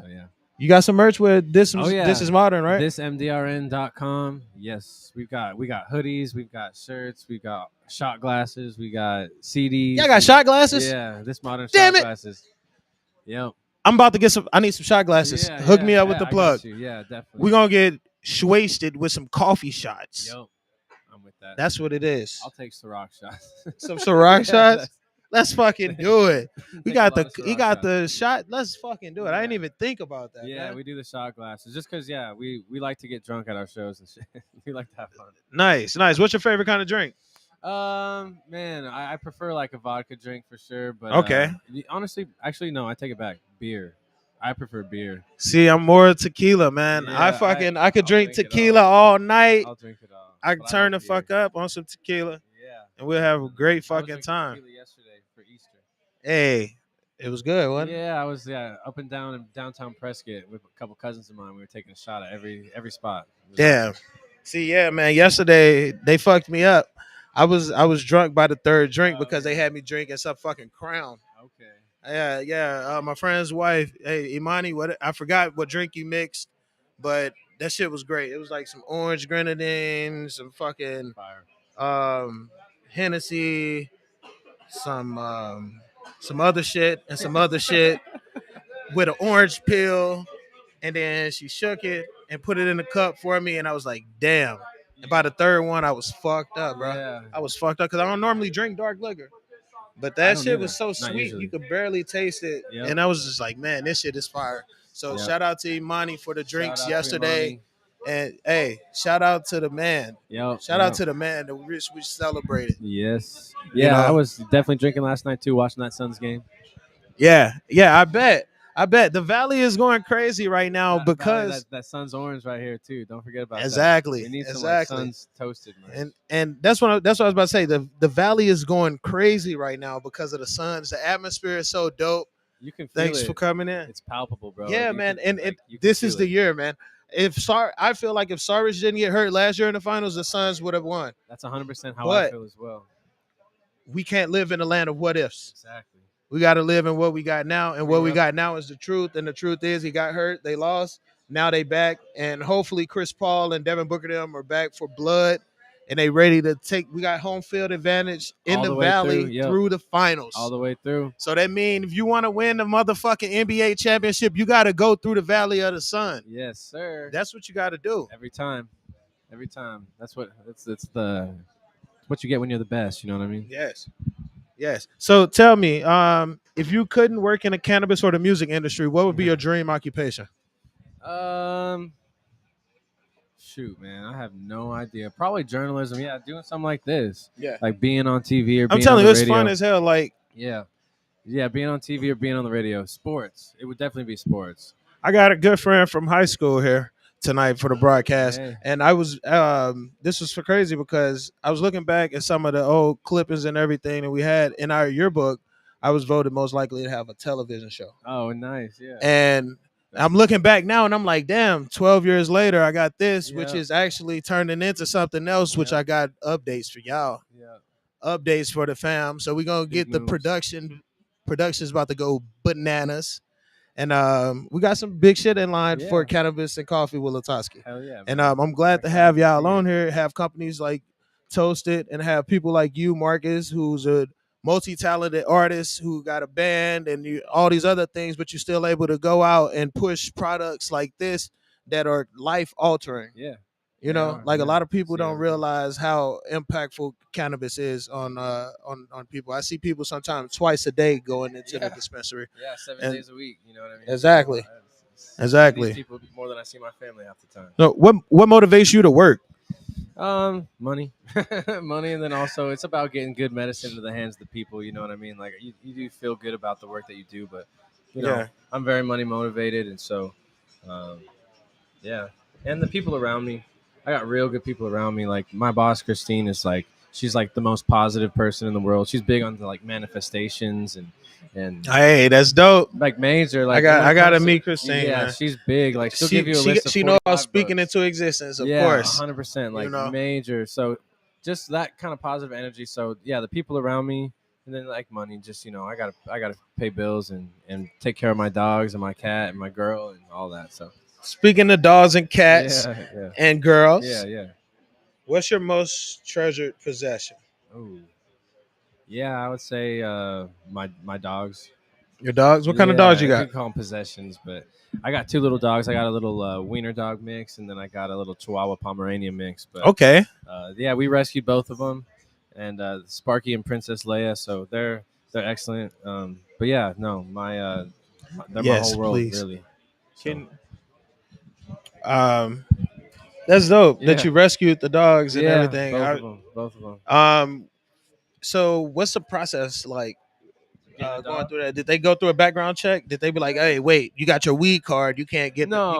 Oh yeah. You got some merch with this. Oh This yeah. is modern, right? Thismdrn.com. Yes, we got hoodies, we've got shirts, we got shot glasses, we got CDs. Y'all got shot glasses. Yeah, this modern Damn shot it! glasses. Yep. I'm about to get some. I need some shot glasses. Yeah, Hook yeah. me up with the I plug. got you. Yeah, definitely. We're gonna get wasted with some coffee shots. Yep. I'm with that. That's what it is. I'll take Ciroc shots. Some Ciroc Yeah, shots. Let's fucking do it. We Take a got lot the of he Ciroc got shots. the shot. Let's fucking do it. I didn't Yeah. even think about that. Yeah, man. we do the shot glasses just because. Yeah, we like to get drunk at our shows and shit. We like to have fun. Nice. What's your favorite kind of drink? Man, I prefer like a vodka drink for sure, but Okay. honestly, actually, no, I take it back. Beer. I prefer beer. See, I'm more tequila, man. Yeah, I could I'll drink drink it tequila all night. I'll drink it all. I but can turn like the beer. fuck up on some tequila, Yeah. and we'll have a great I was fucking drinking time. tequila yesterday for Easter. Hey, it was good, wasn't it? Yeah, I was up and down in downtown Prescott with a couple cousins of mine. We were taking a shot at every spot. It was Damn. See, yeah, man. Yesterday they fucked me up. I was drunk by the third drink because they had me drinking some fucking Crown. Okay. Yeah. My friend's wife, hey Imani, I forgot what drink you mixed, but that shit was great. It was like some orange grenadine, some fucking Fire. Hennessy, some other shit, and some other shit with an orange peel. And then she shook it and put it in the cup for me, and I was like, damn. And by the third one, I was fucked up, bro. Yeah. I was fucked up because I don't normally drink dark liquor. But I that don't shit either. was so Not sweet, usually. you could barely taste it. Yep. And I was just like, man, this shit is fire. So Yep. shout out to Imani for the drinks Shout out to yesterday. Imani. And hey, shout out to the man. Yep. Shout out to the man that we celebrated. Yes. Yeah, know? I was definitely drinking last night too, watching that Suns game. Yeah, I bet. The Valley is going crazy right now because that Suns orange right here too. Don't forget about exactly, that. We need some exactly. like Suns toasted, man. And that's what I was about to say. The Valley is going crazy right now because of the Suns. The atmosphere is so dope. You can feel Thanks it. for coming in. It's palpable, bro. Yeah, Like, man. can, And you can this feel is the it. year, man. I feel like if Sarge didn't get hurt last year in the finals, the Suns would have won. That's 100% how But I feel as well. we can't live in the land of what ifs. Exactly. We got to live in what we got now, and what we Yep. got now is the truth. And the truth is, he got hurt, they lost, now they back, and hopefully Chris Paul and Devin Booker them are back for blood, and they ready to take. We got home field advantage in All the the way Valley through, yep. through the finals. All the way through. So that means if you want to win the motherfucking NBA championship, you got to go through the Valley of the Sun. Yes, sir. That's what you got to do. Every time. That's what it's what you get when you're the best. You know what I mean? Yes. So tell me, if you couldn't work in the cannabis or the music industry, what would be your dream occupation? Shoot, man, I have no idea. Probably journalism. Yeah, doing something like this. Yeah. Like being on TV or being I'm telling on you, the it's radio. fun as hell. Like, Yeah, being on TV or being on the radio. Sports. It would definitely be sports. I got a good friend from high school here tonight for the broadcast, Hey. and I was this was for crazy because I was looking back at some of the old clippings and everything that we had in our yearbook. I was voted most likely to have a television show, Oh, nice. Yeah. and I'm looking back now, and I'm like, damn, 12 years later, I got this, which Yeah. is actually turning into something else, which Yeah. I got updates for y'all, Yeah. updates for the fam. So we're gonna Big get the moves. production's about to go bananas. And we got some big shit in line for Yeah. Cannabis and Coffee with LaTosque. Hell yeah. And man. I'm glad to Excited have to y'all see it. on here, have companies like Toasted, and have people like you, Marcus, who's a multi-talented artist who got a band and all these other things, but you're still able to go out and push products like this that are life-altering. Yeah. You They know, are, like a yeah. lot of people See don't everything. realize how impactful cannabis is on people. I see people sometimes twice a day going into the Yeah. dispensary. Yeah, 7 And- days a week. You know what I mean? Exactly. I Exactly. see these people more than I see my family half the time. So what motivates you to work? Money, money, and then also it's about getting good medicine into the hands of the people. You know what I mean? Like you do feel good about the work that you do, but you know, Yeah. I'm very money motivated, and so, um, yeah. And the people around me, I got real good people around me. Like my boss, Christine, is like she's like the most positive person in the world. She's big on the, like manifestations and Hey, that's dope. like major. I Like got when I it gotta comes to meet Christine, yeah, man. she's big. Like she'll give She you a she list of she know about 45 speaking books. into existence, of Yeah, course. 100%. You Like know. major. So just that kind of positive energy. So yeah, the people around me, and then like money. Just I gotta pay bills and take care of my dogs and my cat and my girl and all that. So Speaking of dogs and cats yeah, yeah, and yeah, girls, yeah. what's your most treasured possession? Oh yeah, I would say my dogs. Your dogs? What kind of dogs you Yeah, we got? call them possessions, but I got two little dogs. I got a little wiener dog mix, and then I got a little Chihuahua Pomeranian mix. But Okay. yeah, we rescued both of them, and Sparky and Princess Leia. So they're excellent. But yeah, no, they're my whole Yes, world, please. really. So Can um that's dope that yeah, you rescued the dogs and yeah, everything. both of them, both of them. Um so what's the process like Getting a going dog? through that? Did they go through a background check? Did they be like, "Hey, wait, you got your weed card. You No,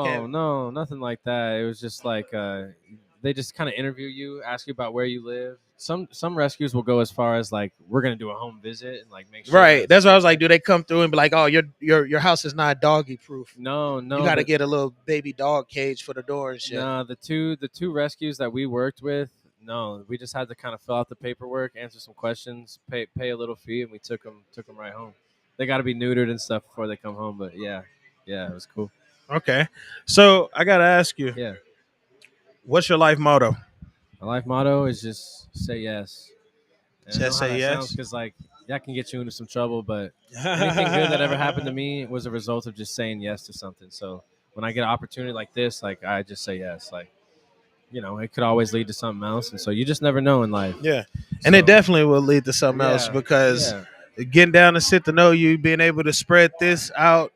can't." no, nothing like that. It was just like they just kind of interview you, ask you about where you live. Some rescues will go as far as like we're gonna do a home visit and like make sure Right. that That's what I was like. okay. Do they come through and be like, "Oh, your house is not doggy proof. No, You no, got to get a little baby dog cage for the door and shit." the two rescues that we worked with. No, we just had to kind of fill out the paperwork, answer some questions, pay a little fee, and we took them right home. They got to be neutered and stuff before they come home, but yeah, yeah, it was cool. Okay. So I got to ask you, Yeah, what's your life motto? my life motto is just say yes. And I know Just how say that sounds yes. because like that can get you into some trouble, but anything good that ever happened to me was a result of just saying yes to something. So when I get an opportunity like this, like I just say yes. Like it could always lead to something else, and so you just never know in life. Yeah. And it So definitely will lead to something else yeah, because yeah, getting down to sit to know you, being able to spread this out,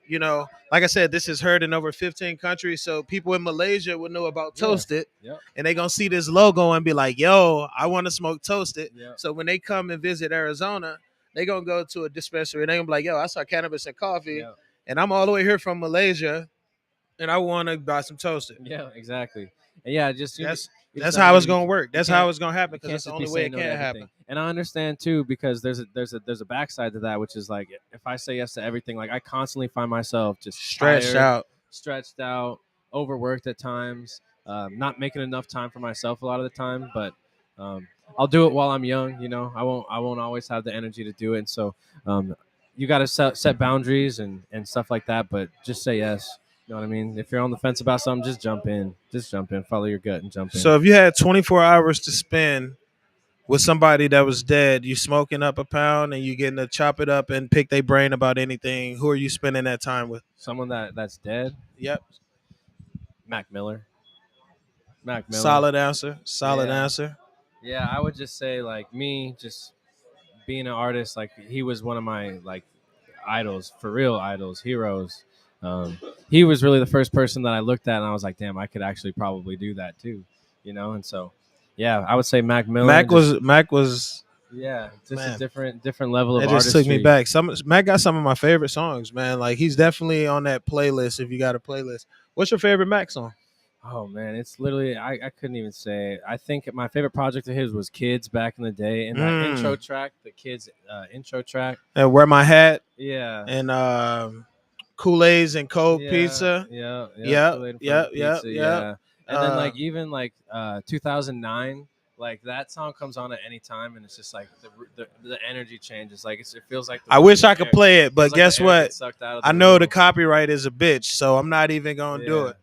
like I said, this is heard in over 15 countries. So people in Malaysia will know about yeah, Toasted yep, and they're going to see this logo and be like, yo, I want to smoke Toasted. yep, So when they come and visit Arizona, they're going to go to a dispensary and they're going to be like, yo, I saw Cannabis and Coffee yep, and I'm all the way here from Malaysia and I want to buy some Toasted. yeah, exactly. And yeah, just That's you just that's never how know. it's gonna work. You That's how can't it's gonna happen you because can't that's the just be only way saying it no to can happen. everything. And I understand too because there's a backside to that, which is like if I say yes to everything, like I constantly find myself just Stretched tired, out. stretched out, overworked at times, not making enough time for myself a lot of the time. But um, I'll do it while I'm young. I won't always have the energy to do it. And so you got to set boundaries and stuff like that. But just say yes. You know what I mean? If you're on the fence about something, just jump in. Just jump in. Follow your gut and jump in. So if you had 24 hours to spend with somebody that was dead, you smoking up a pound and you getting to chop it up and pick their brain about anything, who are you spending that time with? Someone that's dead. Yep. Mac Miller. Mac Miller. Solid answer. Solid Yeah. answer. Yeah, I would just say like me just being an artist, like he was one of my like idols, for real idols, heroes. He was really the first person that I looked at and I was like, damn, I could actually probably do that too, And so, yeah, I would say Mac Miller. Mac was Yeah, just a man. different level of That just took me artistry. back. Mac got some of my favorite songs, man. Like he's definitely on that playlist if you got a playlist. What's your favorite Mac song? Oh man, it's literally I couldn't even say. I think my favorite project of his was Kids back in the day, and that intro track, the Kids intro track. And Wear My Hat Yeah, and Kool-Aid's and Cold yeah, Pizza. yeah, yeah. Yep, Kool-Aid and frozen yep, yep, pizza. yep. Yeah, and then Uh, like even like 2009, like that song comes on at any time, and it's just like the energy changes. Like it feels like I wish I could play it, but feels like the guess air what? gets sucked out of I the know the room. copyright is a bitch, so I'm not even gonna do Yeah. it.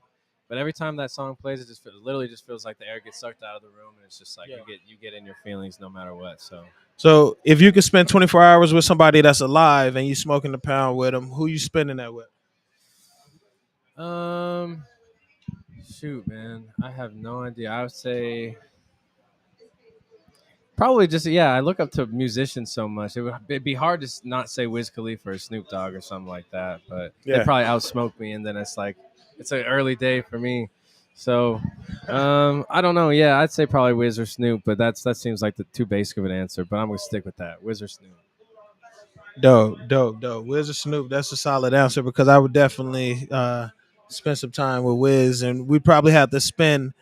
But every time that song plays, it literally just feels like the air gets sucked out of the room, and it's just like Yeah. you get in your feelings no matter what. So, So if you could spend 24 hours with somebody that's alive and you smoking the pound with them, who you spending that with? um, shoot, man, I have no idea. I would say probably just yeah. I look up to musicians so much. It'd be hard to not say Wiz Khalifa or Snoop Dogg or something like that. But they Yeah. probably outsmoke me, and then it's like it's an early day for me. So, I don't know. Yeah, I'd say probably Wiz or Snoop, but that seems like the too basic of an answer. But I'm gonna stick with that, Wiz or Snoop. Dope. Wiz or Snoop? That's a solid answer because I would definitely spend some time with Wiz, and we probably have to spend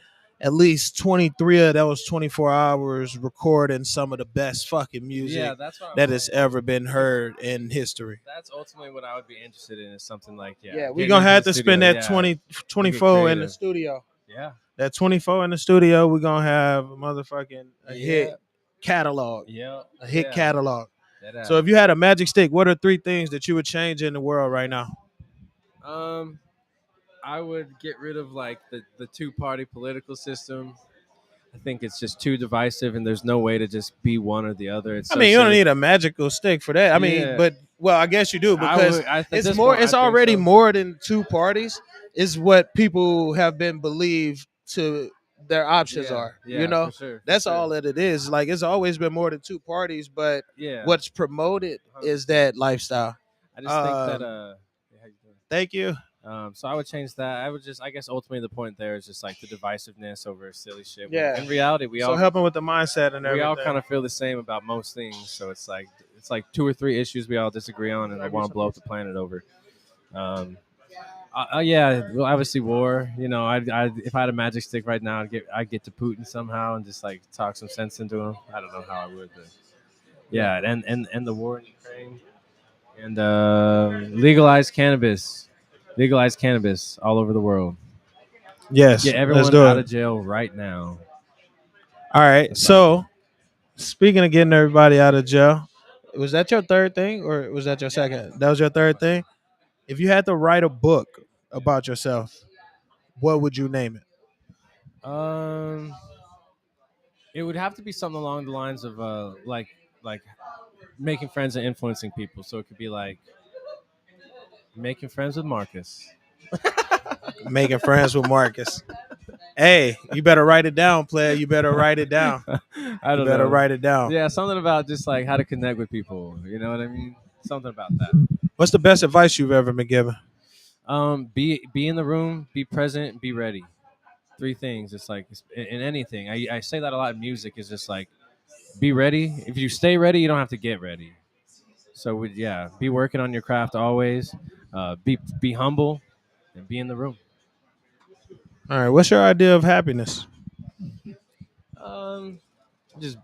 at least 23 of those 24 hours recording some of the best fucking Yeah, music that's what I'm that has saying. ever been heard in history. That's ultimately what I would be interested in. Is something like Yeah, we're getting gonna into the have to spend studio. that Yeah, 20 and get 24 in the creative. studio. Yeah, That 24 in the studio, we're gonna have a motherfucking a hit yeah, catalog. yeah, A hit yeah. catalog. That So if you had a magic stick, what are three things that you would change in the world right now? Um, I would get rid of like the two party political system. I think it's just too divisive, and there's no way to just be one or the other. It's I so mean, you don't silly. need a magical stick for that. I mean, Yeah, but well, I guess you do I because would. At it's this more. point, It's I think already so. more than two parties. Is what people have been believed to their options Yeah, are. You yeah, for know, sure, for that's sure. all that it is. Like it's always been more than two parties, but Yeah, what's promoted is 100%. that lifestyle. I just think that Um, yeah, how you doing? thank you. So I would change that. I would just, I guess, ultimately the point there is just like the divisiveness over silly shit. When Yeah. in reality, So helping with the mindset and we all everything. kind of feel the same about most things. So it's like two or three issues we all disagree on, and I want to blow up the planet over. Um, yeah, well, obviously war. You know, if I had a magic stick right now, I'd get to Putin somehow and just like talk some sense into him. I don't know how I would, but yeah, and the war in Ukraine and legalize cannabis all over the world. Yes, Get let's everyone do out it. of jail right now. All right. That's what I would do. So speaking of getting everybody out of jail, was that your third thing or was that your Yeah, that's second? That was your third thing? If you had to write a book about yourself, what would you name it? um, it would have to be something along the lines of like making friends and influencing people. So it could be like making friends with Marcus. Making friends with Marcus. Hey, you better write it down, player. You better write it down. I You don't better know. write it down. Yeah, something about just like how to connect with people. You know what I mean? Something about that. What's the best advice you've ever been given? Be in the room, be present, be ready. Three things. It's like in anything. I say that a lot in music. Is just like be ready. If you stay ready, you don't have to get ready. So yeah, be working on your craft always. Be humble and be in the room. All right. What's your idea of happiness? Um, just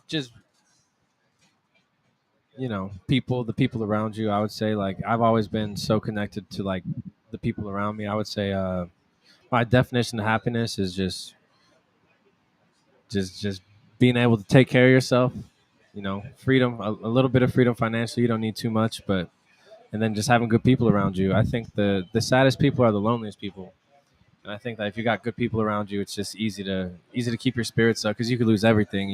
the people around you. I would say like I've always been so connected to like the people around me. I would say my definition of happiness is just being able to take care of yourself. Freedom, a little bit of freedom financially. You don't need too much, but and then just having good people around you. I think the saddest people are the loneliest people. And I think that if you got good people around you, it's just easy to keep your spirits up because you could lose everything.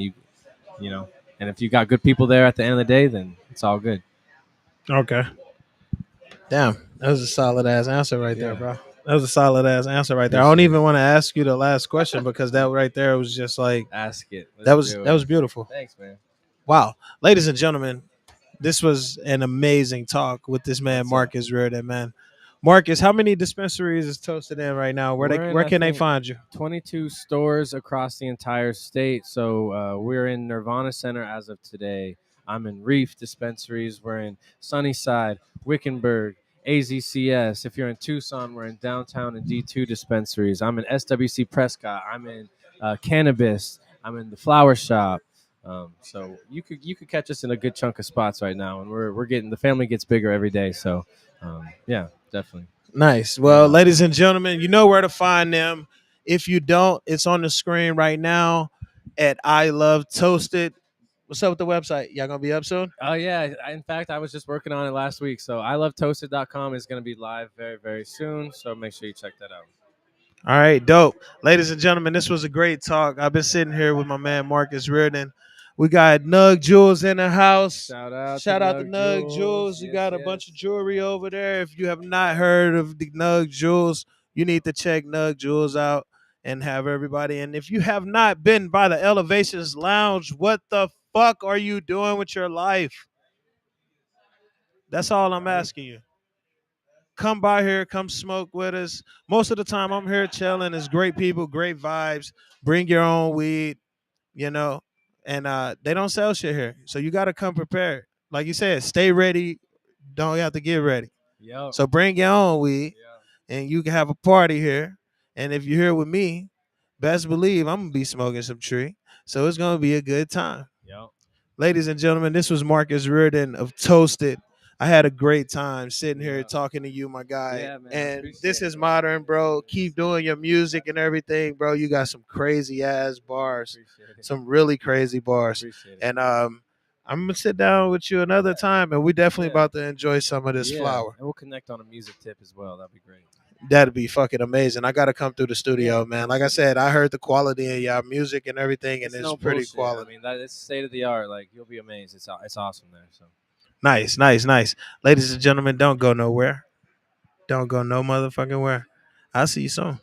You know, and if you got good people there at the end of the day, then it's all good. Okay. Damn. That was a solid ass answer right there, Yeah, bro. That was a solid ass answer right there. I don't appreciate even it. want to ask you the last question because that right there was just like Ask it. that Let's was do that it. was beautiful. Thanks, man. Wow. Ladies and gentlemen, this was an amazing talk with this man That's it. Marcus Reardon, man. Marcus, how many dispensaries is Toasted in right now? We're in, Where I can they think, find you? 22 stores across the entire state. So we're in Nirvana Center as of today. I'm in Reef dispensaries. We're in Sunnyside, Wickenburg, AZCS. If you're in Tucson, we're in downtown and D2 dispensaries. I'm in SWC Prescott. I'm in Cannabis. I'm in the Flower Shop. So you could catch us in a good chunk of spots right now, and we're getting the family gets bigger every day. So yeah, definitely Nice. hit me Well, up. ladies and gentlemen, you know where to find them. If you don't, it's on the screen right now at I Love Toasted. What's up with the website? Y'all gonna be up soon? Oh yeah, in fact, I was just working on it last week. So ilovetoasted.com is going to be live very very soon. So make sure you check that out. All right, dope. Ladies and gentlemen, this was a great talk. I've been sitting here with my man Marcus Reardon. We got Nug Jewels in the house. Shout out to Shout out to Nug Nug Jules. Jewels. You Yes, got a bunch of yes. jewelry over there. If you have not heard of the Nug Jewels, you need to check Nug Jewels out and have everybody. And if you have not been by the Elevations Lounge, what the fuck are you doing with your life? That's all I'm Right. asking you. Come by here, come smoke with us. Most of the time, I'm here chilling. It's great people, great vibes. Bring your own weed, you know, and they don't sell shit here, so you got to come prepared. Like you said, stay ready. don't have to get ready. Yep. So bring your own weed, Yeah. and you can have a party here. And if you're here with me, best believe I'm gonna be smoking some tree. So it's gonna be a good time. Yep. Ladies and gentlemen, this was Marcus Reardon of Toasted. I had a great time sitting here Yeah. talking to you, my guy. Yeah, man, I And appreciate this it, is bro. modern, bro. Keep doing your music and everything, bro. You got some crazy ass bars, Appreciate it. some really crazy bars. Appreciate it. And I'm gonna sit down with you another time, and we definitely about to enjoy some of this flower. And we'll connect on a music tip as well. That'd be great. That'd be fucking amazing. I gotta come through the studio, Yeah, man. Like I said, I heard the quality in y'all music and everything, and it's no pretty bullshit. quality. I mean, that it's state of the art. Like, you'll be amazed. It's awesome there. So Nice, nice, nice. Ladies and gentlemen, don't go nowhere. Don't go no motherfucking where. I'll see you soon.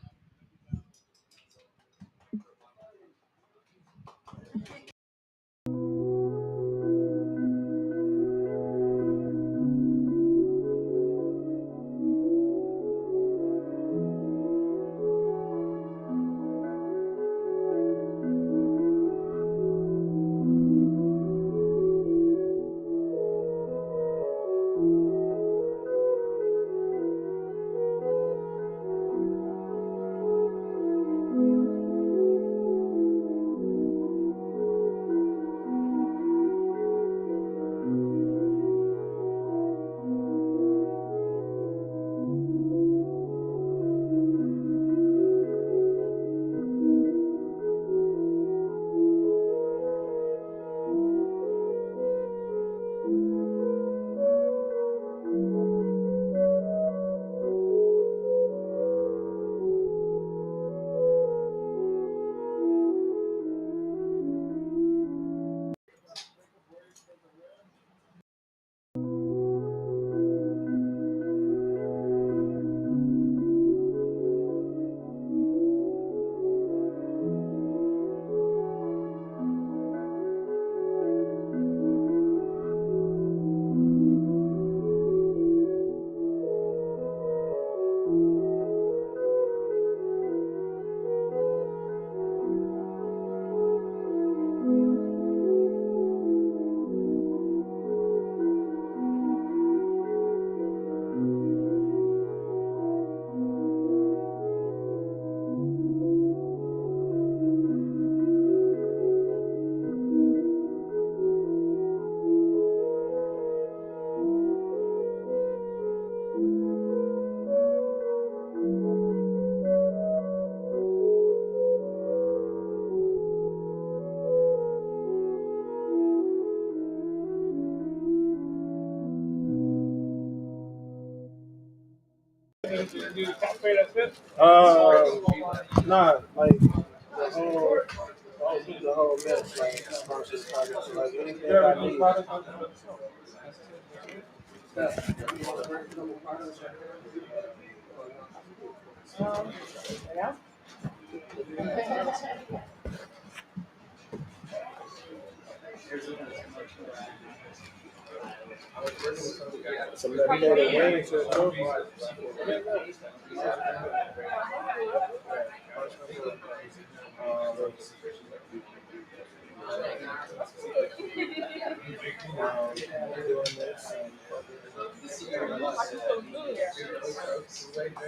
Nah, like the whole mess, like conscious targets, like anything I need. Some medicated wings too.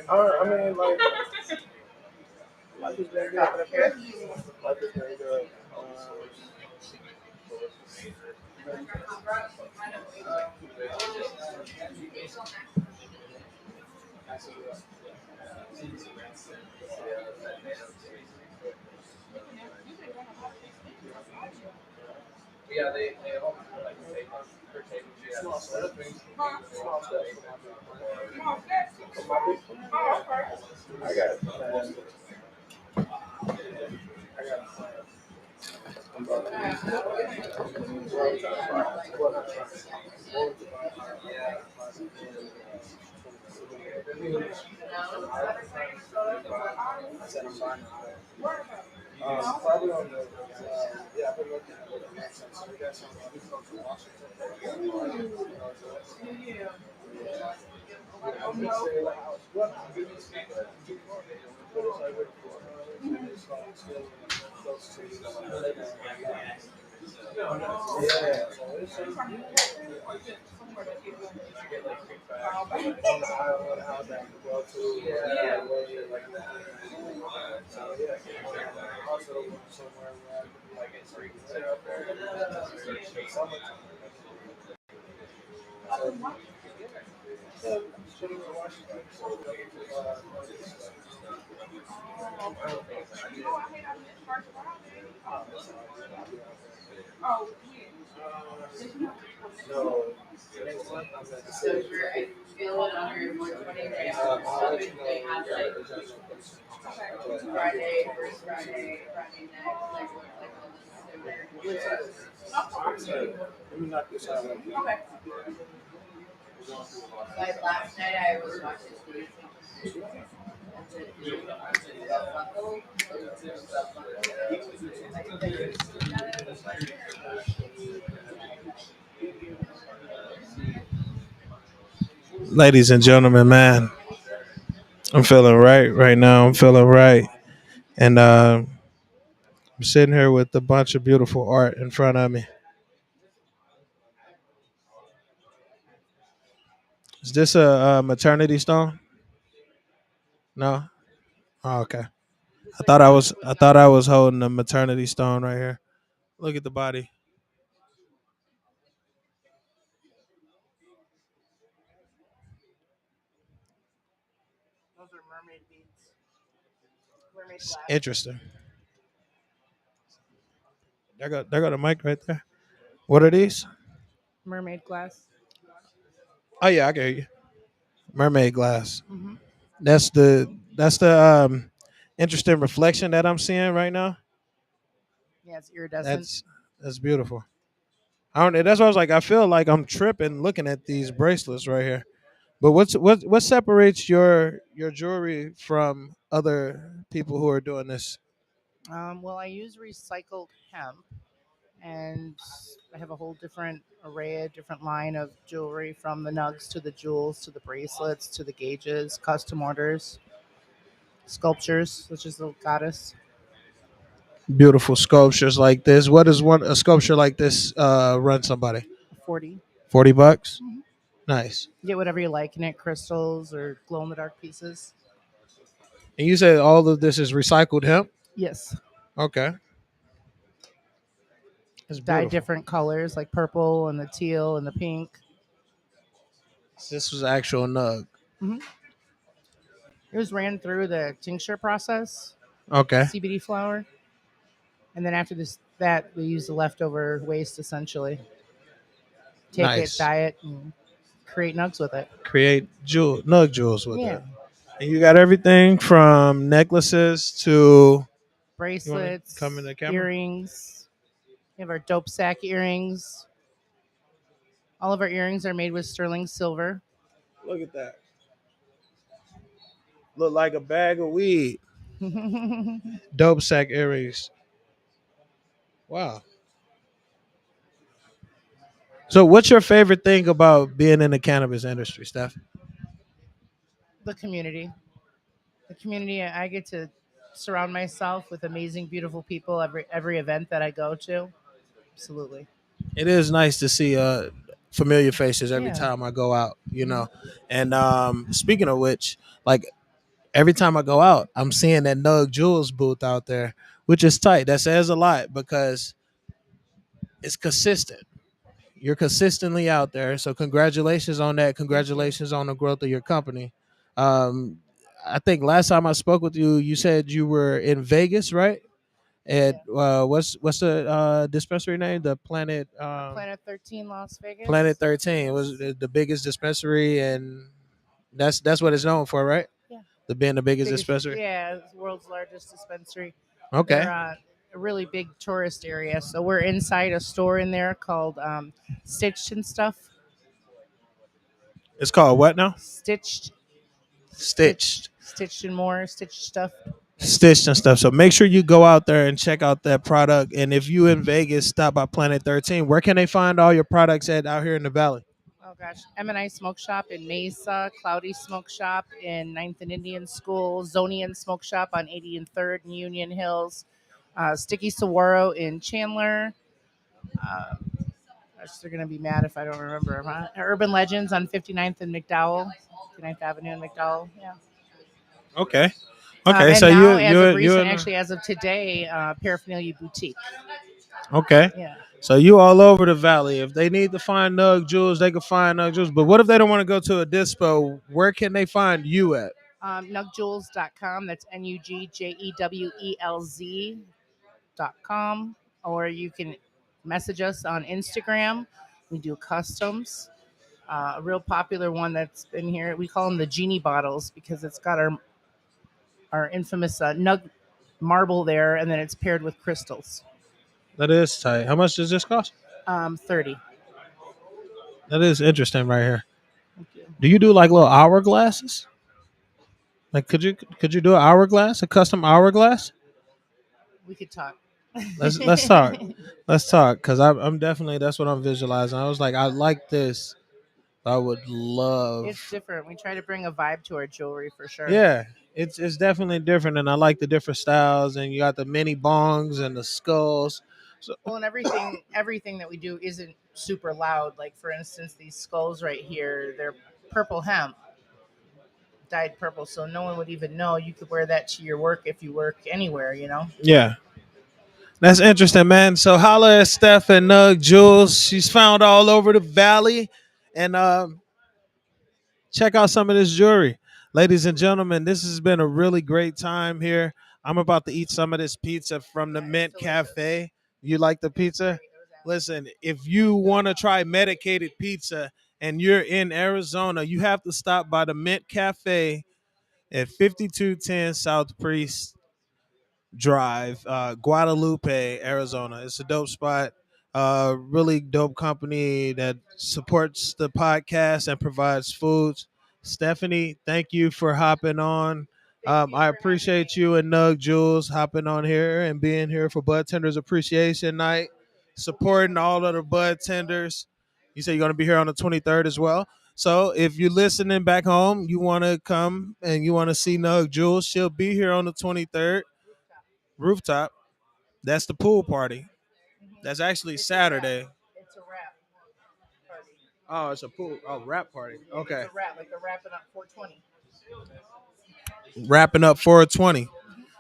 I mean, like, life is very good. Life is very good. I got it. Probably on the yeah, I've been looking at what the next one. So we got some people from Washington. I'm gonna stay in the house. What? Close to Ladies and gentlemen, man, I'm feeling right now. I'm feeling right. And I'm sitting here with a bunch of beautiful art in front of me. Is this a maternity stone? No. Oh, okay. I thought I was holding a maternity stone right here. Look at the body. Those are mermaid beads. Mermaid It's glass. interesting. There got a mic right there. What are these? Mermaid glass. Oh yeah, I can hear you. Mermaid glass. Mm-hmm. That's the interesting reflection that I'm seeing right now. Yeah, it's iridescent. That's beautiful. I don't. That's why I was like, I feel like I'm tripping looking at these bracelets right here. But what separates your jewelry from other people who are doing this? Well, I use recycled hemp, and I have a whole different array, a different line of jewelry from the nugs to the jewels to the bracelets to the gauges, custom orders, sculptures, such as the goddess. Beautiful sculptures like this. What does one a sculpture like this run somebody? 40. $40. Mhm. Nice. Get whatever you like in it, crystals or glow in the dark pieces. And you said all of this is recycled hemp. Yes. Okay, it's Dye beautiful. different colors like purple and the teal and the pink. This was actual nug. Hmm. It was ran through the tincture process, Okay, CBD flower, and then after that we use the leftover waste essentially. Take it, nice. dye it, and create nugs with it. Create nug jewels with Yeah, it. And you got everything from necklaces to. You want to come in bracelets, the camera? earrings. We have our dope sack earrings. All of our earrings are made with sterling silver. Look at that. Look like a bag of weed. Dope sack earrings. Wow. So, what's your favorite thing about being in the cannabis industry, Steph? The community. The community. I get to surround myself with amazing, beautiful people every event that I go to. Absolutely. It is nice to see familiar faces every Yeah. time I go out, Mhm. And speaking of which, like every time I go out, I'm seeing that Nug Jewels booth out there, which is tight. That says a lot because it's consistent. You're consistently out there. So congratulations on that. Thank you. Congratulations on the growth of your company. Um, I think last time I spoke with you, you said you were in Vegas, right? At Yeah. what's the dispensary name? The Planet 13, Las Planet Vegas. 13 was Yes. the biggest dispensary, and that's what it's known for, right? Yeah. The being the biggest Biggest. dispensary. Yeah, it's the world's largest dispensary. Okay, They're a really big tourist area. So we're inside a store in there called Stitched and Stuff. it's called what now? Stitched, Stitched, Stitched and More, Stitched Stuff. stitched and stuff. So make sure you go out there and check out that product. And if you in Vegas, stop by Planet 13. Where can they find all your products at out here in the valley? Oh gosh, M&I Smoke Shop in Mesa, Cloudy Smoke Shop in Ninth and Indian School, Zonian Smoke Shop on 80 and 3rd and Union Hills, Sticky Saguaro in Chandler, They're gonna be mad if I don't remember. Huh? Urban Legends on 59th and McDowell, 59th Avenue and McDowell. Yeah. Okay. Okay. So And now, as of you recent, in actually as of today, Paraphernalia Boutique. okay. Yeah. So you all over the valley. If they need to find Nug Jewels, they can find Nug Jewels. But what if they don't want to go to a dispo? Where can they find you at? Nugjewels.com. That's NUGJEWELZ.com. Or you can message us on Instagram. We do customs. A real popular one that's been here. We call them the Genie Bottles because it's got our infamous nug marble there, and then it's paired with crystals. That is tight. How much does this cost? 30. That is interesting right here. Thank you. Do you do like little hourglasses? Like could you do an hourglass, a custom hourglass? We could talk. Let's talk. Let's talk because I'm definitely that's what I'm visualizing. I was like, I like this. I would love. It's different. We try to bring a vibe to our jewelry for sure. Yeah, it's definitely different, and I like the different styles. And you got the mini bongs and the skulls. So Well, and everything that we do isn't super loud. Like for instance, these skulls right here, they're purple hemp, dyed purple, so no one would even know. You could wear that to your work if you work anywhere. yeah, that's interesting, man. So holla at Steph and Nug Jules. She's found all over the valley, and check out some of this jewelry. Ladies and gentlemen, this has been a really great time here. I'm about to eat some of this pizza from the Mint Cafe. You like the pizza? Listen, if you want to try medicated pizza and you're in Arizona, you have to stop by the Mint Cafe at 5210 South Priest Drive, Guadalupe, Arizona. It's a dope spot. Really dope company that supports the podcast and provides foods. Stephanie, thank you for hopping on. I appreciate you and Nug Jules hopping on here and being here for Bud Tenders Appreciation Night, supporting all of the Bud Tenders. You say you're going to be here on the 23rd as well. So if you're listening back home, you want to come and you want to see Nug Jules, she'll be here on the 23rd. Rooftop. That's the pool party. That's actually Saturday. It's a rap party. Oh, it's a pool. Oh, rap party. Okay. It's a rap, like they're wrapping up 420. Wrapping up 420.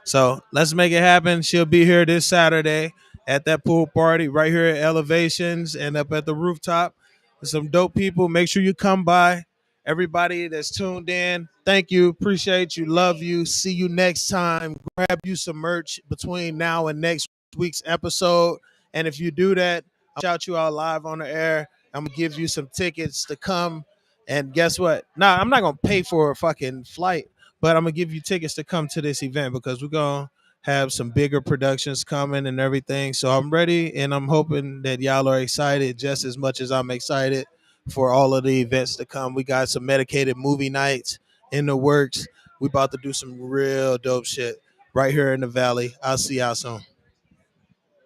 So let's make it happen. She'll be here this Saturday at that pool party right here at Elevations and up at the rooftop. Some dope people. Make sure you come by. Everybody that's tuned in, thank you. Appreciate you. Love you. See you next time. Grab you some merch between now and next week's episode. And if you do that, I'll shout you out live on the air. I'm going to give you some tickets to come. And guess what? Nah, I'm not going to pay for a fucking flight. But I'm gonna give you tickets to come to this event because we're gonna have some bigger productions coming and everything. So I'm ready, and I'm hoping that y'all are excited just as much as I'm excited for all of the events to come. We got some medicated movie nights in the works. We about to do some real dope shit right here in the valley. I'll see y'all soon.